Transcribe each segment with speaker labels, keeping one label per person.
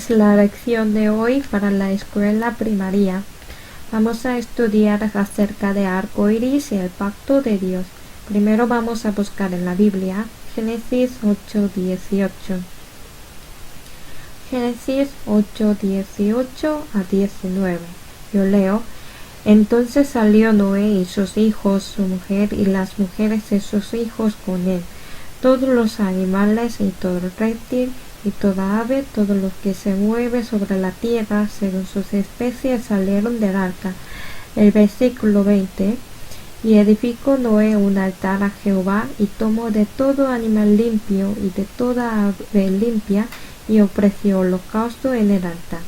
Speaker 1: es la lección de hoy para la escuela primaria. Vamos a estudiar acerca de arco iris y el pacto de Dios. Primero vamos a buscar en la Biblia Génesis 8:18. Génesis 8:18 a 19. Yo leo: Entonces salió Noé y sus hijos, su mujer y las mujeres de sus hijos con él, todos los animales y todo reptil y toda ave, todo lo que se mueve sobre la tierra, según sus especies, salieron del arca. El versículo 20. Y edificó Noé un altar a Jehová, y tomó de todo animal limpio y de toda ave limpia, y ofreció holocausto en el altar.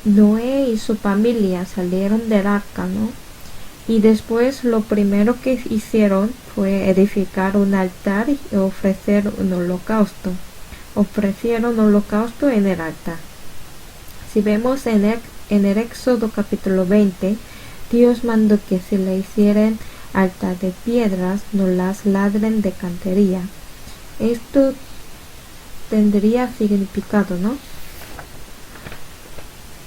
Speaker 1: Noé y su familia salieron del arca, ¿no? Y después lo primero que hicieron fue edificar un altar y ofrecer un holocausto. Ofrecieron holocausto en el altar. Si vemos en el Éxodo capítulo 20, Dios mandó que si le hicieran altar de piedras, no las ladren de cantería. Esto tendría significado, ¿no?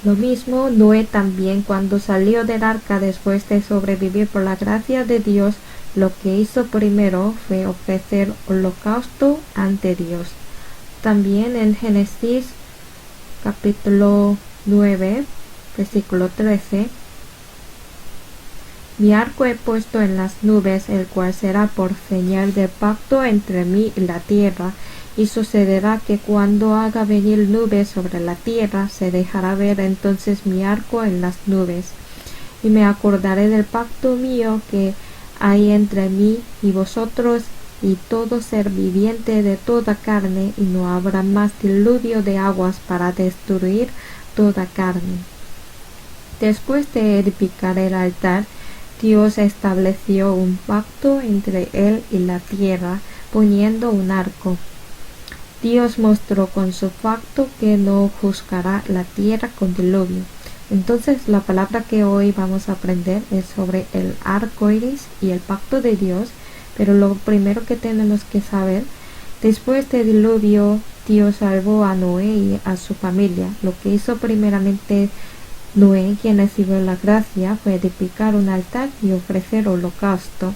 Speaker 1: Lo mismo Noé también, cuando salió del arca después de sobrevivir por la gracia de Dios, lo que hizo primero fue ofrecer holocausto ante Dios. También en Génesis capítulo 9, versículo 13, Mi arco he puesto en las nubes, el cual será por señal de pacto entre mí y la tierra. Y sucederá que cuando haga venir nubes sobre la tierra, se dejará ver entonces mi arco en las nubes. Y me acordaré del pacto mío que hay entre mí y vosotros y todo ser viviente de toda carne, y no habrá más diluvio de aguas para destruir toda carne. Después de edificar el altar, Dios estableció un pacto entre él y la tierra, poniendo un arco. Dios mostró con su pacto que no juzgará la tierra con diluvio. Entonces la palabra que hoy vamos a aprender es sobre el arco iris y el pacto de Dios, pero lo primero que tenemos que saber, después del diluvio, Dios salvó a Noé y a su familia. Lo que hizo primeramente Noé, quien recibió la gracia, fue edificar un altar y ofrecer holocausto.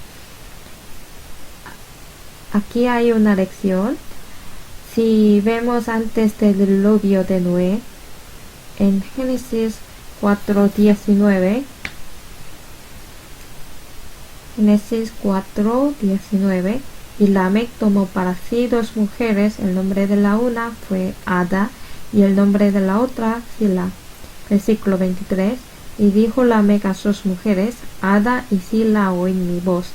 Speaker 1: Aquí hay una lección. Si vemos antes del diluvio de Noé, en Génesis 4:19, y Lamec tomó para sí 2 mujeres, el nombre de la una fue Ada y el nombre de la otra Sila. Versículo 23, y dijo Lamec a sus mujeres: Ada y Sila, oíd mi voz.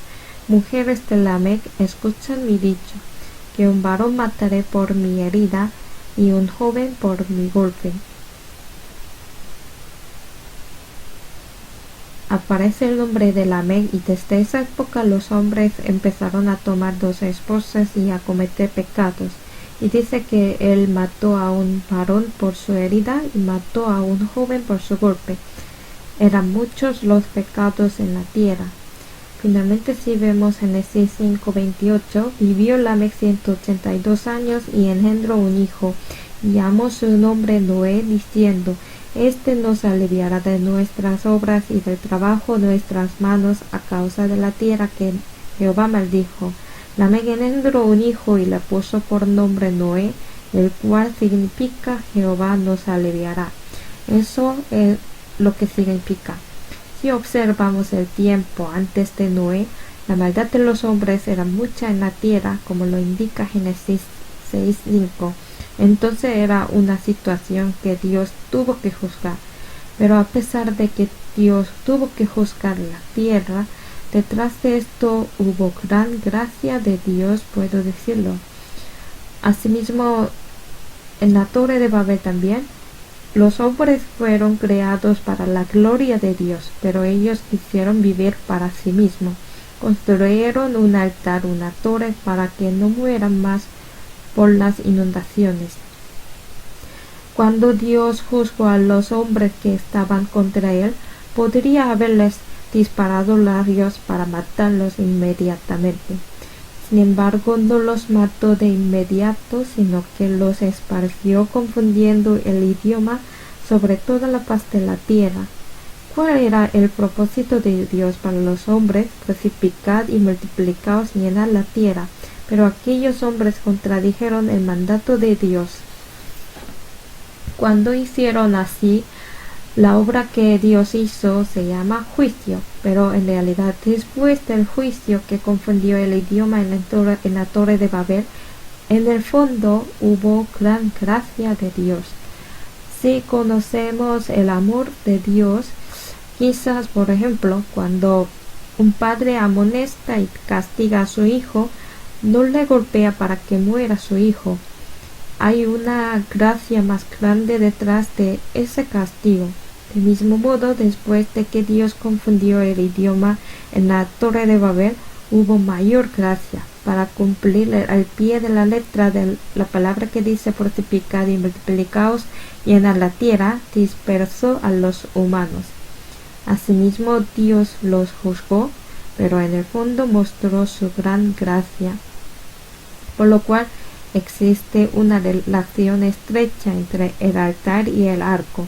Speaker 1: Mujeres de Lamec, escuchan mi dicho, que un varón mataré por mi herida y un joven por mi golpe. Aparece el nombre de Lamec, y desde esa época los hombres empezaron a tomar 2 esposas y a cometer pecados. Y dice que él mató a un varón por su herida y mató a un joven por su golpe. Eran muchos los pecados en la tierra. Finalmente, si vemos Génesis 5:28, vivió Lamec 182 años y engendró un hijo, y llamó su nombre Noé, diciendo: Este nos aliviará de nuestras obras y del trabajo de nuestras manos a causa de la tierra que Jehová maldijo. Lamec engendró un hijo y le puso por nombre Noé, el cual significa Jehová nos aliviará. Eso es lo que significa. Si observamos el tiempo antes de Noé, la maldad de los hombres era mucha en la tierra, como lo indica Génesis 6:5. Entonces era una situación que Dios tuvo que juzgar. Pero a pesar de que Dios tuvo que juzgar la tierra, detrás de esto hubo gran gracia de Dios, puedo decirlo. Asimismo, en la Torre de Babel también, los hombres fueron creados para la gloria de Dios, pero ellos quisieron vivir para sí mismos. Construyeron un altar, una torre, para que no mueran más por las inundaciones. Cuando Dios juzgó a los hombres que estaban contra él, podría haberles disparado labios para matarlos inmediatamente. Sin embargo, no los mató de inmediato, sino que los esparció confundiendo el idioma sobre toda la faz de la tierra. ¿Cuál era el propósito de Dios para los hombres? Fructificad y multiplicaos, llenad la tierra. Pero aquellos hombres contradijeron el mandato de Dios. Cuando hicieron así, la obra que Dios hizo se llama juicio, pero en realidad después del juicio que confundió el idioma en la torre de Babel, en el fondo hubo gran gracia de Dios. Si conocemos el amor de Dios, quizás, por ejemplo, cuando un padre amonesta y castiga a su hijo, no le golpea para que muera su hijo. Hay una gracia más grande detrás de ese castigo. De mismo modo, después de que Dios confundió el idioma en la torre de Babel, hubo mayor gracia para cumplir al pie de la letra de la palabra que dice fructificad y multiplicaos, llenad la tierra, dispersó a los humanos. Asimismo, Dios los juzgó, pero en el fondo mostró su gran gracia, por lo cual existe una relación estrecha entre el altar y el arco.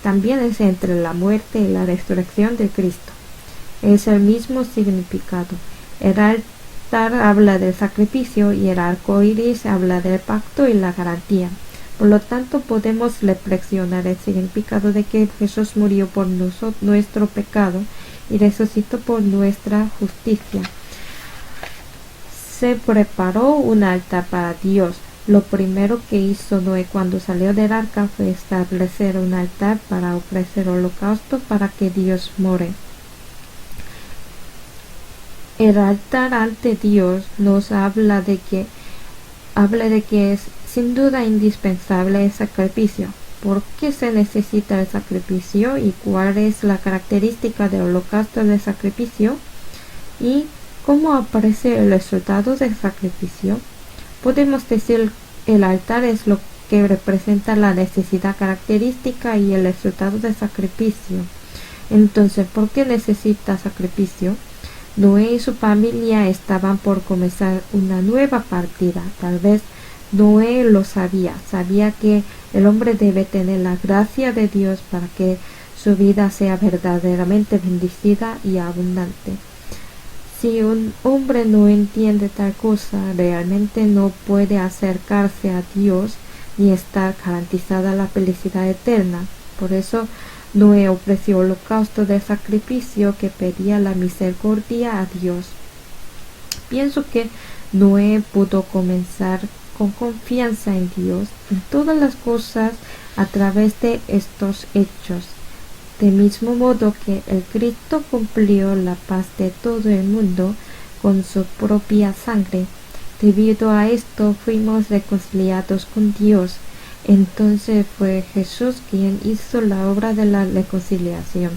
Speaker 1: También es entre la muerte y la resurrección de Cristo. Es el mismo significado. El altar habla del sacrificio y el arco iris habla del pacto y la garantía. Por lo tanto, podemos reflexionar el significado de que Jesús murió por nuestro pecado y resucitó por nuestra justicia. Se preparó un altar para Dios. Lo primero que hizo Noé cuando salió del arca fue establecer un altar para ofrecer holocausto para que Dios more. El altar ante Dios nos habla de que es sin duda indispensable el sacrificio. ¿Por qué se necesita el sacrificio y cuál es la característica del holocausto del sacrificio? ¿Y cómo aparece el resultado del sacrificio? Podemos decir el altar es lo que representa la necesidad característica y el resultado del sacrificio. Entonces, ¿por qué necesita sacrificio? Noé y su familia estaban por comenzar una nueva partida. Tal vez Noé lo sabía que el hombre debe tener la gracia de Dios para que su vida sea verdaderamente bendecida y abundante. Si un hombre no entiende tal cosa, realmente no puede acercarse a Dios ni estar garantizada la felicidad eterna. Por eso Noé ofreció holocausto de sacrificio que pedía la misericordia a Dios. Pienso que Noé pudo comenzar con confianza en Dios en todas las cosas a través de estos hechos. De mismo modo que el Cristo cumplió la paz de todo el mundo con su propia sangre. Debido a esto fuimos reconciliados con Dios. Entonces fue Jesús quien hizo la obra de la reconciliación.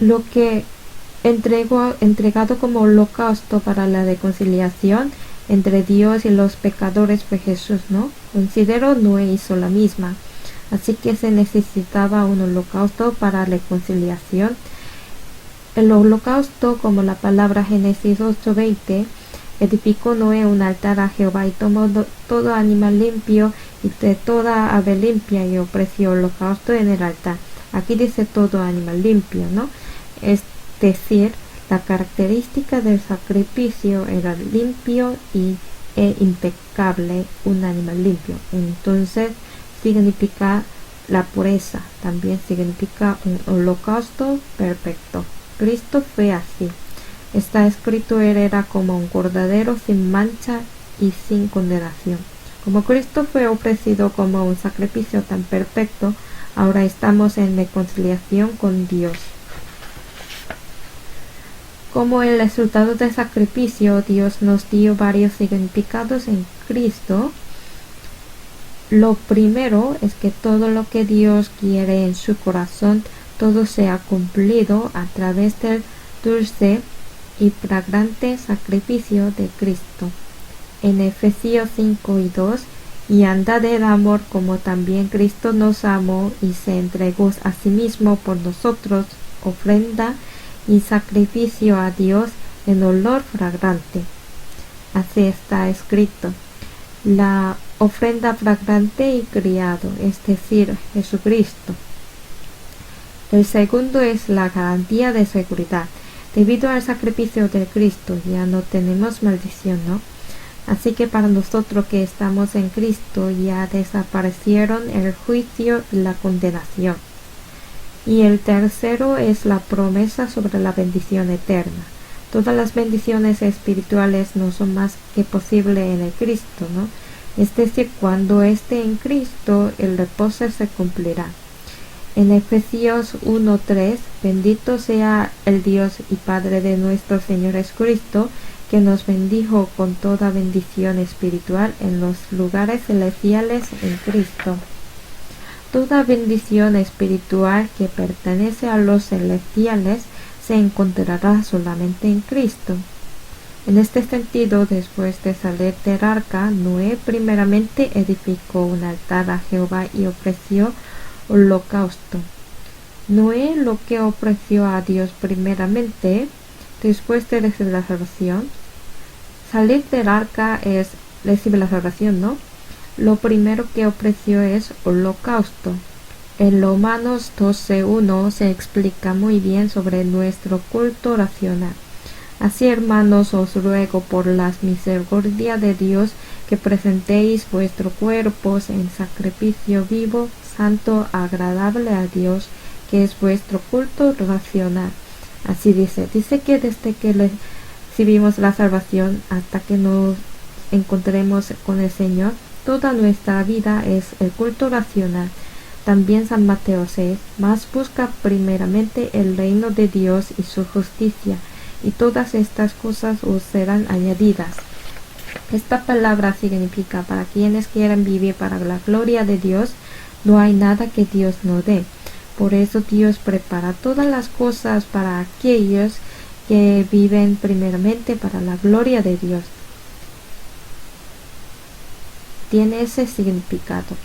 Speaker 1: Lo que entregado como holocausto para la reconciliación entre Dios y los pecadores fue Jesús, ¿no? Considero Noé hizo la misma. Así que se necesitaba un holocausto para reconciliación. El holocausto, como la palabra Génesis 8:20, edificó Noé un altar a Jehová y tomó todo animal limpio y de toda ave limpia y ofreció holocausto en el altar. Aquí dice todo animal limpio, ¿no? Es decir, la característica del sacrificio era limpio e impecable, un animal limpio. Entonces significa la pureza, también significa un holocausto perfecto. Cristo fue así. Está escrito, él era como un cordero sin mancha y sin condenación. Como Cristo fue ofrecido como un sacrificio tan perfecto, ahora estamos en reconciliación con Dios. Como el resultado del sacrificio, Dios nos dio varios significados en Cristo. Lo primero es que todo lo que Dios quiere en su corazón, todo sea cumplido a través del dulce y fragante sacrificio de Cristo. En Efesios 5:2, y andad en amor como también Cristo nos amó y se entregó a sí mismo por nosotros, ofrenda y sacrificio a Dios en olor fragante. Así está escrito: la ofrenda fragante y criado, es decir, Jesucristo. El segundo es la garantía de seguridad. Debido al sacrificio de Cristo ya no tenemos maldición, ¿no? Así que para nosotros que estamos en Cristo ya desaparecieron el juicio y la condenación. Y el tercero es la promesa sobre la bendición eterna. Todas las bendiciones espirituales no son más que posible en el Cristo, ¿no? Es decir, cuando esté en Cristo, el reposo se cumplirá. En Efesios 1:3, bendito sea el Dios y Padre de nuestro Señor Jesucristo, que nos bendijo con toda bendición espiritual en los lugares celestiales en Cristo. Toda bendición espiritual que pertenece a los celestiales se encontrará solamente en Cristo. En este sentido, después de salir del arca, Noé primeramente edificó un altar a Jehová y ofreció holocausto. Noé lo que ofreció a Dios primeramente, después de recibir la salvación. Salir del arca es recibir la salvación, ¿no? Lo primero que ofreció es holocausto. En Romanos 12:1 se explica muy bien sobre nuestro culto racional. Así, hermanos, os ruego por las misericordias de Dios que presentéis vuestros cuerpos en sacrificio vivo, santo, agradable a Dios, que es vuestro culto racional. Así dice que desde que recibimos la salvación hasta que nos encontremos con el Señor, toda nuestra vida es el culto racional. También San Mateo 6, mas busca primeramente el reino de Dios y su justicia, y todas estas cosas os serán añadidas. Esta palabra significa: para quienes quieren vivir para la gloria de Dios, no hay nada que Dios no dé. Por eso Dios prepara todas las cosas para aquellos que viven primeramente para la gloria de Dios. Tiene ese significado.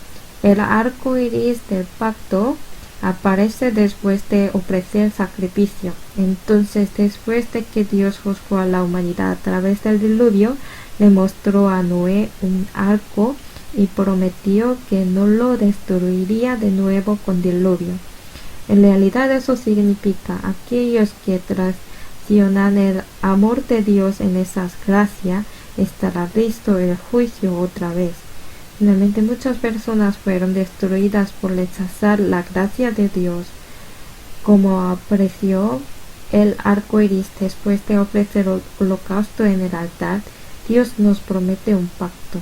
Speaker 1: El arco iris del pacto aparece después de ofrecer sacrificio. Entonces, después de que Dios juzgó a la humanidad a través del diluvio, le mostró a Noé un arco y prometió que no lo destruiría de nuevo con diluvio. En realidad eso significa aquellos que traicionan el amor de Dios en esas gracias, estará listo el juicio otra vez. Finalmente, muchas personas fueron destruidas por rechazar la gracia de Dios. Como apreció el arco iris después de ofrecer el holocausto en el altar, Dios nos promete un pacto.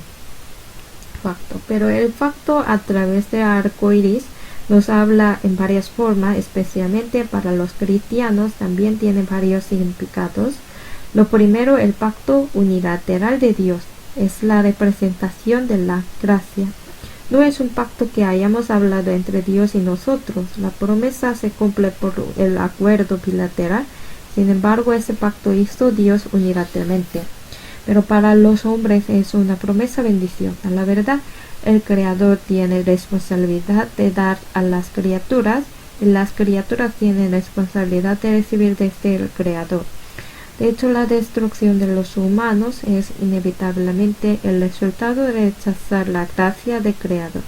Speaker 1: Pero el pacto a través del arco iris nos habla en varias formas, especialmente para los cristianos también tiene varios significados. Lo primero, el pacto unilateral de Dios. Es la representación de la gracia. No es un pacto que hayamos hablado entre Dios y nosotros. La promesa se cumple por el acuerdo bilateral. Sin embargo, ese pacto hizo Dios unilateralmente. Pero para los hombres es una promesa bendición. A la verdad, el Creador tiene responsabilidad de dar a las criaturas y las criaturas tienen responsabilidad de recibir desde el Creador. De hecho, la destrucción de los humanos es inevitablemente el resultado de rechazar la gracia del Creador.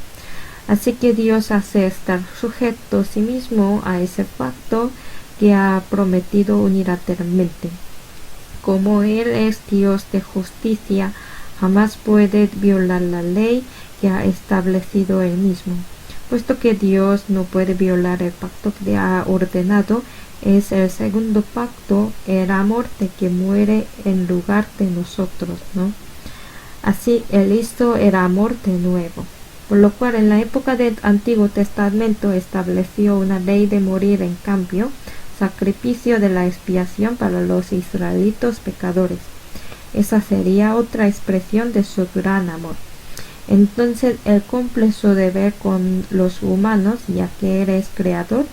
Speaker 1: Así que Dios hace estar sujeto a sí mismo a ese pacto que ha prometido unilateralmente. Como Él es Dios de justicia, jamás puede violar la ley que ha establecido Él mismo. Puesto que Dios no puede violar el pacto que ha ordenado, es el segundo pacto, el amor de que muere en lugar de nosotros, ¿no? Así Él hizo el amor de nuevo, por lo cual en la época del Antiguo Testamento estableció una ley de morir en cambio, sacrificio de la expiación para los israelitas pecadores. Esa sería otra expresión de su gran amor. Entonces Él cumple su deber con los humanos, ya que Él es creador,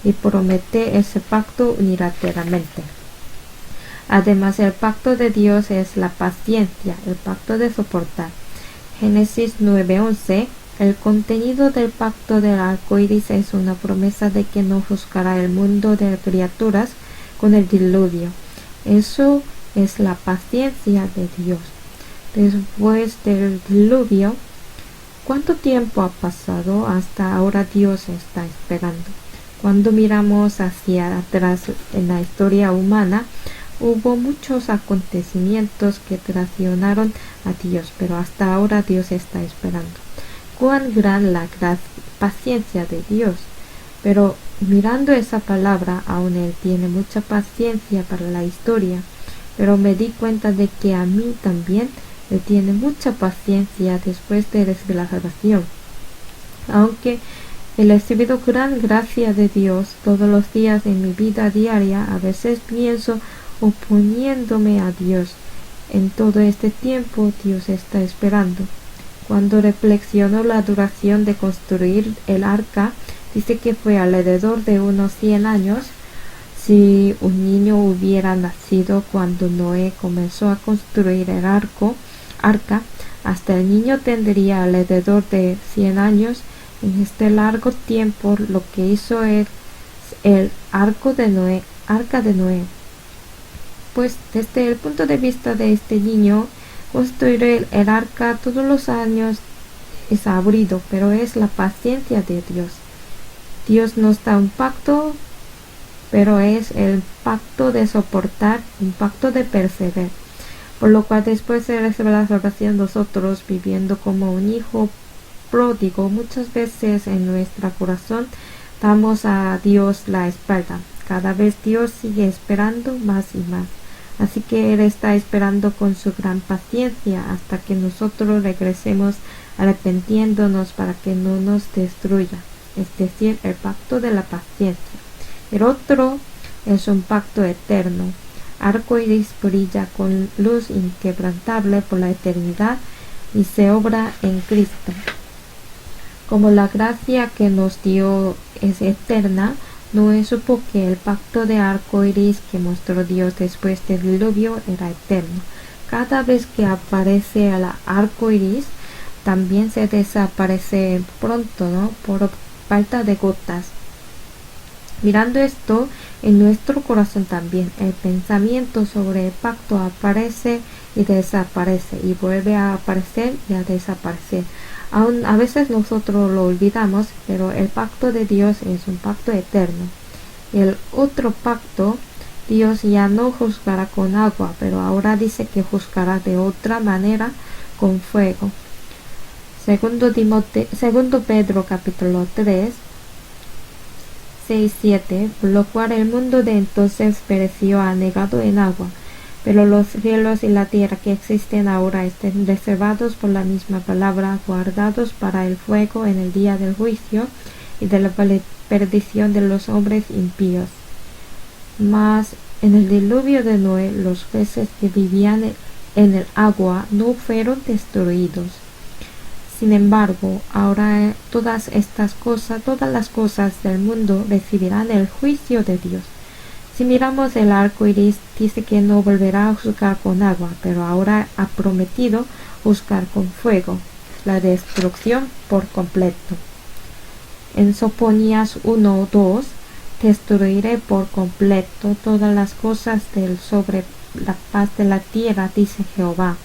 Speaker 1: y promete ese pacto unilateralmente. Además, el pacto de Dios es la paciencia, el pacto de soportar. Génesis 9:11. El contenido del pacto del arco iris es una promesa de que no juzgará el mundo de criaturas con el diluvio. Eso es la paciencia de Dios. Después del diluvio, ¿cuánto tiempo ha pasado? Hasta ahora Dios está esperando. Cuando miramos hacia atrás en la historia humana, hubo muchos acontecimientos que traicionaron a Dios, pero hasta ahora Dios está esperando. Cuán gran la paciencia de Dios. Pero mirando esa palabra, aún Él tiene mucha paciencia para la historia, pero me di cuenta de que a mí también Él tiene mucha paciencia después de la salvación. Aunque he recibido gran gracia de Dios todos los días en mi vida diaria, a veces pienso oponiéndome a Dios. En todo este tiempo Dios está esperando. Cuando reflexiono la duración de construir el arca, dice que fue alrededor de unos 100 años. Si un niño hubiera nacido cuando Noé comenzó a construir el arca, hasta el niño tendría alrededor de 100 años. En este largo tiempo lo que hizo es el arca de Noé. Pues desde el punto de vista de este niño, construir el arca todos los años es aburrido, pero es la paciencia de Dios. Dios nos da un pacto, pero es el pacto de soportar, un pacto de perseverar. Por lo cual después de recibir la salvación, nosotros viviendo como un hijo pródigo, muchas veces en nuestro corazón damos a Dios la espalda. Cada vez Dios sigue esperando más y más. Así que Él está esperando con su gran paciencia hasta que nosotros regresemos arrepintiéndonos para que no nos destruya. Es decir, el pacto de la paciencia. El otro es un pacto eterno. Arco iris brilla con luz inquebrantable por la eternidad y se obra en Cristo. Como la gracia que nos dio es eterna, Noé supo que el pacto de arco iris que mostró Dios después del diluvio era eterno. Cada vez que aparece el arco iris, también se desaparece pronto, ¿no? Por falta de gotas. Mirando esto, en nuestro corazón también el pensamiento sobre el pacto aparece y desaparece, y vuelve a aparecer y a desaparecer. Aún a veces nosotros lo olvidamos, pero el pacto de Dios es un pacto eterno. El otro pacto, Dios ya no juzgará con agua, pero ahora dice que juzgará de otra manera, con fuego. Segundo Pedro capítulo 3, 6-7, por lo cual el mundo de entonces pereció anegado en agua, pero los cielos y la tierra que existen ahora estén reservados por la misma palabra, guardados para el fuego en el día del juicio y de la perdición de los hombres impíos. Mas en el diluvio de Noé los peces que vivían en el agua no fueron destruidos. Sin embargo, ahora todas las cosas del mundo recibirán el juicio de Dios. Si miramos el arco iris, dice que no volverá a juzgar con agua, pero ahora ha prometido juzgar con fuego, la destrucción por completo. En Sofonías 1:2, destruiré por completo todas las cosas sobre la faz de la tierra, dice Jehová.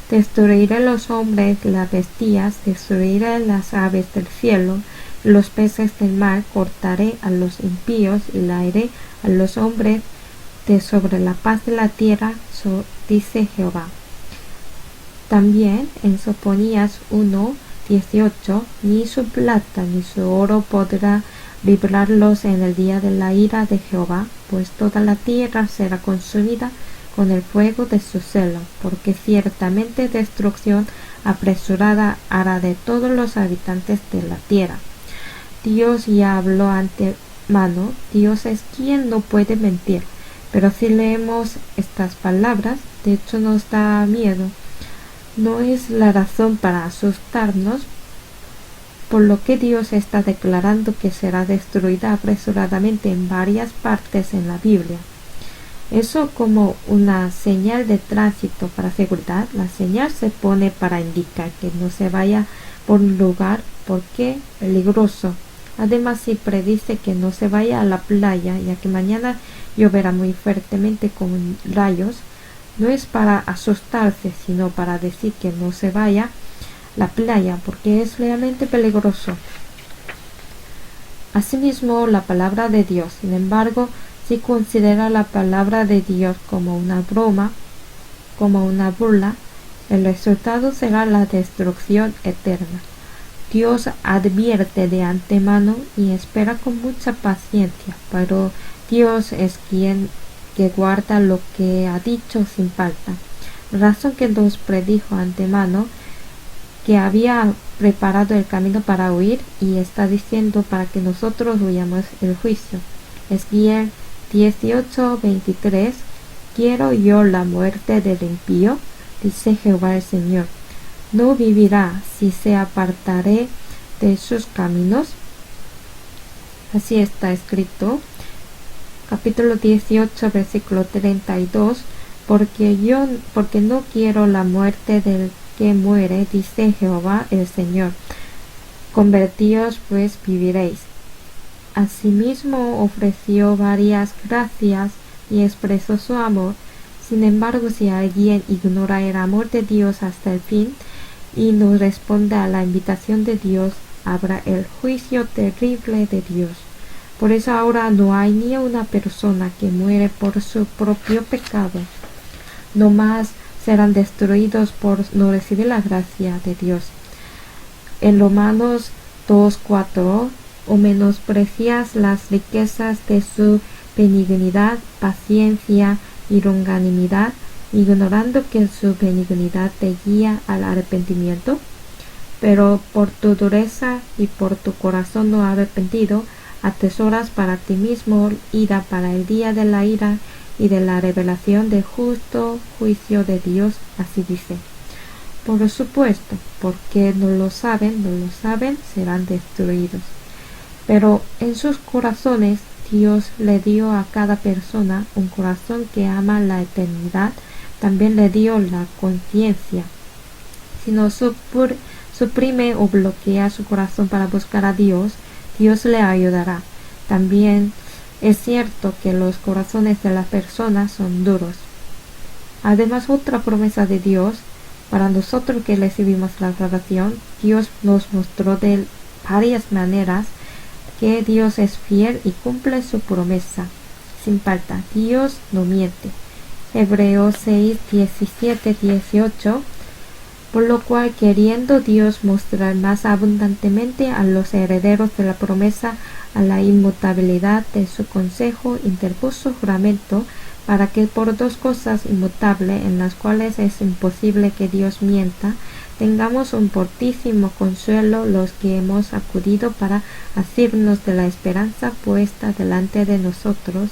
Speaker 1: Destruiré los hombres, las bestias, destruiré las aves del cielo, los peces del mar, cortaré a los impíos y laeré a los hombres de sobre la faz de la tierra, dice Jehová. También en Sofonías 1:18, ni su plata ni su oro podrá librarlos en el día de la ira de Jehová, pues toda la tierra será consumida con el fuego de su celo, porque ciertamente destrucción apresurada hará de todos los habitantes de la tierra. Dios ya habló antemano, Dios es quien no puede mentir, pero si leemos estas palabras, de hecho nos da miedo. No es la razón para asustarnos, por lo que Dios está declarando que será destruida apresuradamente en varias partes en la Biblia. Eso como una señal de tránsito para seguridad. La señal se pone para indicar que no se vaya por un lugar porque peligroso. Además, si predice que no se vaya a la playa, ya que mañana lloverá muy fuertemente con rayos, no es para asustarse, sino para decir que no se vaya a la playa, porque es realmente peligroso. Asimismo, la palabra de Dios, sin embargo, si considera la palabra de Dios como una broma, como una burla, el resultado será la destrucción eterna. Dios advierte de antemano y espera con mucha paciencia, pero Dios es quien que guarda lo que ha dicho sin falta. Razón que nos predijo antemano que había preparado el camino para huir y está diciendo para que nosotros huyamos el juicio. Ezequiel 18:23. ¿Quiero yo la muerte del impío? Dice Jehová el Señor. ¿No vivirá si se apartare de sus caminos? Así está escrito. Capítulo 18, versículo 32. Porque no quiero la muerte del que muere, dice Jehová el Señor. Convertíos pues viviréis. Asimismo ofreció varias gracias y expresó su amor. Sin embargo, si alguien ignora el amor de Dios hasta el fin y no responde a la invitación de Dios, habrá el juicio terrible de Dios. Por eso ahora no hay ni una persona que muere por su propio pecado. No más serán destruidos por no recibir la gracia de Dios. En Romanos 2:4, o menosprecias las riquezas de su benignidad, paciencia y longanimidad, ignorando que su benignidad te guía al arrepentimiento. Pero por tu dureza y por tu corazón no arrepentido, atesoras para ti mismo ira para el día de la ira y de la revelación del justo juicio de Dios. Así dice. Por supuesto, porque no lo saben, serán destruidos. Pero en sus corazones Dios le dio a cada persona un corazón que ama la eternidad, también le dio la conciencia. Si no suprime o bloquea su corazón para buscar a Dios, Dios le ayudará. También es cierto que los corazones de las personas son duros. Además, otra promesa de Dios, para nosotros que recibimos la salvación, Dios nos mostró de varias maneras que Dios es fiel y cumple su promesa. Sin falta, Dios no miente. Hebreos 6:17-18. Por lo cual, queriendo Dios mostrar más abundantemente a los herederos de la promesa a la inmutabilidad de su consejo, interpuso juramento, para que por dos cosas inmutables, en las cuales es imposible que Dios mienta, tengamos un fortísimo consuelo los que hemos acudido para asirnos de la esperanza puesta delante de nosotros.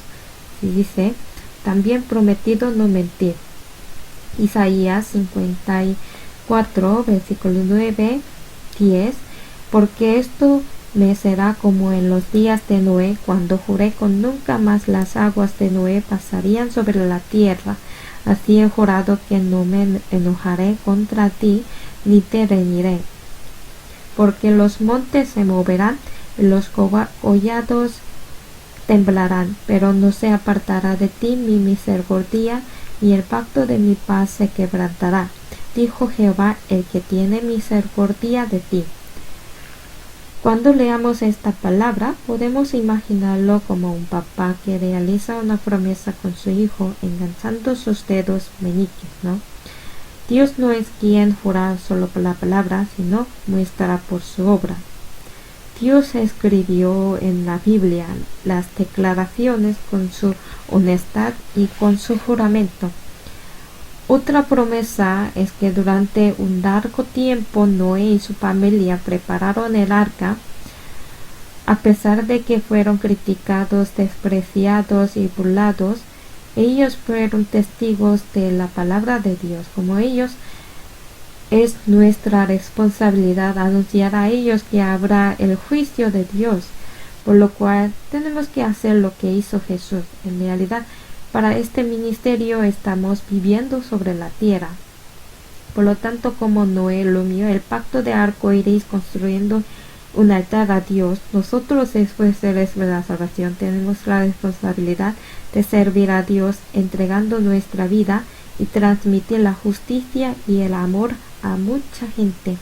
Speaker 1: Y dice, también prometido no mentir. Isaías 54, versículo 9, 10. Porque esto me será como en los días de Noé, cuando juré con nunca más las aguas de Noé pasarían sobre la tierra. Así he jurado que no me enojaré contra ti, ni te reñiré. Porque los montes se moverán, y los collados temblarán, pero no se apartará de ti mi misericordia, y el pacto de mi paz se quebrantará, dijo Jehová, el que tiene misericordia de ti. Cuando leamos esta palabra, podemos imaginarlo como un papá que realiza una promesa con su hijo, enganchando sus dedos meñiques, ¿no? Dios no es quien jura solo por la palabra, sino muestra por su obra. Dios escribió en la Biblia las declaraciones con su honestidad y con su juramento. Otra promesa es que durante un largo tiempo Noé y su familia prepararon el arca. A pesar de que fueron criticados, despreciados y burlados, ellos fueron testigos de la palabra de Dios. Como ellos, es nuestra responsabilidad anunciar a ellos que habrá el juicio de Dios, por lo cual tenemos que hacer lo que hizo Jesús. En realidad, para este ministerio estamos viviendo sobre la tierra. Por lo tanto, como Noé lumió el pacto de arco iris construyendo un altar a Dios, nosotros después de recibir la salvación tenemos la responsabilidad de servir a Dios entregando nuestra vida y transmitir la justicia y el amor a mucha gente.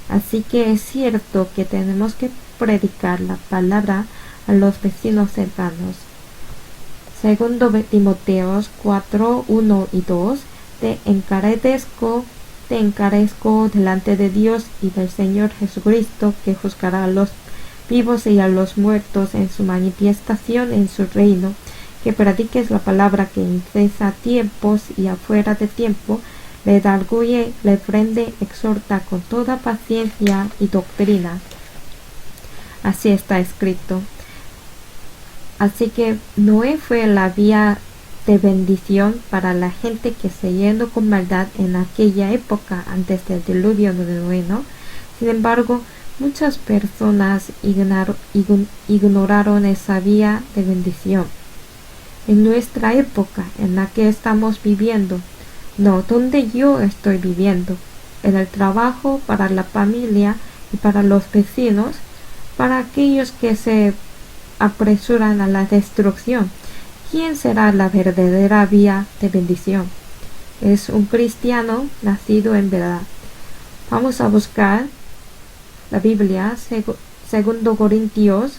Speaker 1: Así que es cierto que tenemos que predicar la palabra a los vecinos cercanos. Segundo Timoteos 4, 1 y 2, te encarezco delante de Dios y del Señor Jesucristo, que juzgará a los vivos y a los muertos en su manifestación en su reino, que prediques la palabra, que incesa tiempos y afuera de tiempo, redarguye, reprende, exhorta con toda paciencia y doctrina. Así está escrito. Así que Noé fue la vía de bendición para la gente que se llenó con maldad en aquella época antes del diluvio de Noé, ¿no? Sin embargo, muchas personas ignoraron esa vía de bendición. En nuestra época en la que estamos viviendo, no, donde yo estoy viviendo, en el trabajo, para la familia y para los vecinos, para aquellos que se apresuran a la destrucción, ¿quién será la verdadera vía de bendición? Es un cristiano nacido en verdad. Vamos a buscar la Biblia, 2 Corintios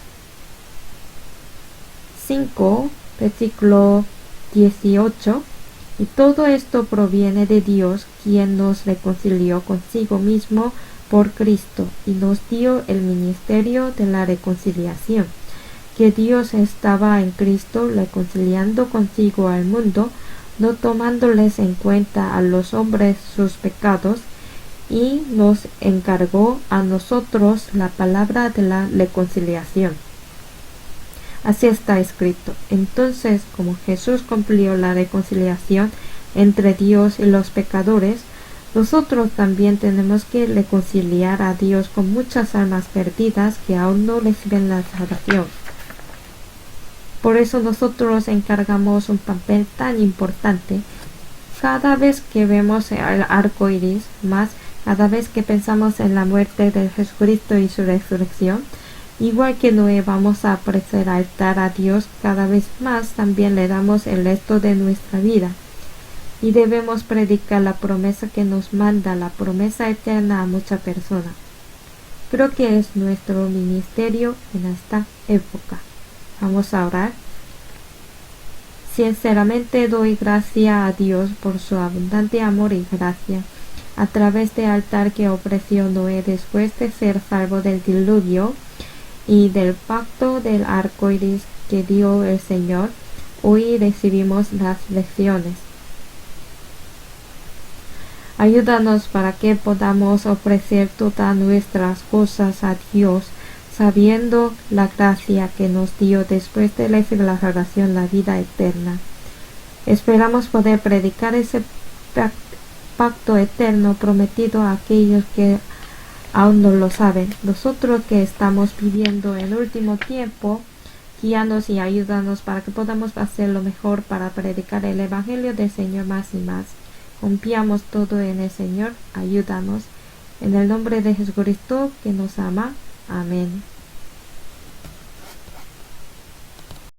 Speaker 1: 5, versículo 18. Y todo esto proviene de Dios, quien nos reconcilió consigo mismo por Cristo y nos dio el ministerio de la reconciliación, que Dios estaba en Cristo reconciliando consigo al mundo, no tomándoles en cuenta a los hombres sus pecados, y nos encargó a nosotros la palabra de la reconciliación. Así está escrito. Entonces, como Jesús cumplió la reconciliación entre Dios y los pecadores, nosotros también tenemos que reconciliar a Dios con muchas almas perdidas que aún no reciben la salvación. Por eso nosotros encargamos un papel tan importante. Cada vez que vemos el arco iris, más cada vez que pensamos en la muerte de Jesucristo y su resurrección, igual que Noé, vamos a presentar a Dios cada vez más, también le damos el resto de nuestra vida. Y debemos predicar la promesa que nos manda, la promesa eterna a muchas personas. Creo que es nuestro ministerio en esta época. Vamos a orar. Sinceramente doy gracias a Dios por su abundante amor y gracia, a través del altar que ofreció Noé después de ser salvo del diluvio y del pacto del arco iris que dio el Señor. Hoy recibimos las lecciones. Ayúdanos para que podamos ofrecer todas nuestras cosas a Dios, sabiendo la gracia que nos dio después de la salvación, la vida eterna. Esperamos poder predicar ese pacto eterno prometido a aquellos que aún no lo saben. Nosotros que estamos viviendo el último tiempo, guíanos y ayúdanos para que podamos hacer lo mejor para predicar el Evangelio del Señor más y más. Confiamos todo en el Señor, ayúdanos. En el nombre de Jesucristo que nos ama. Amén.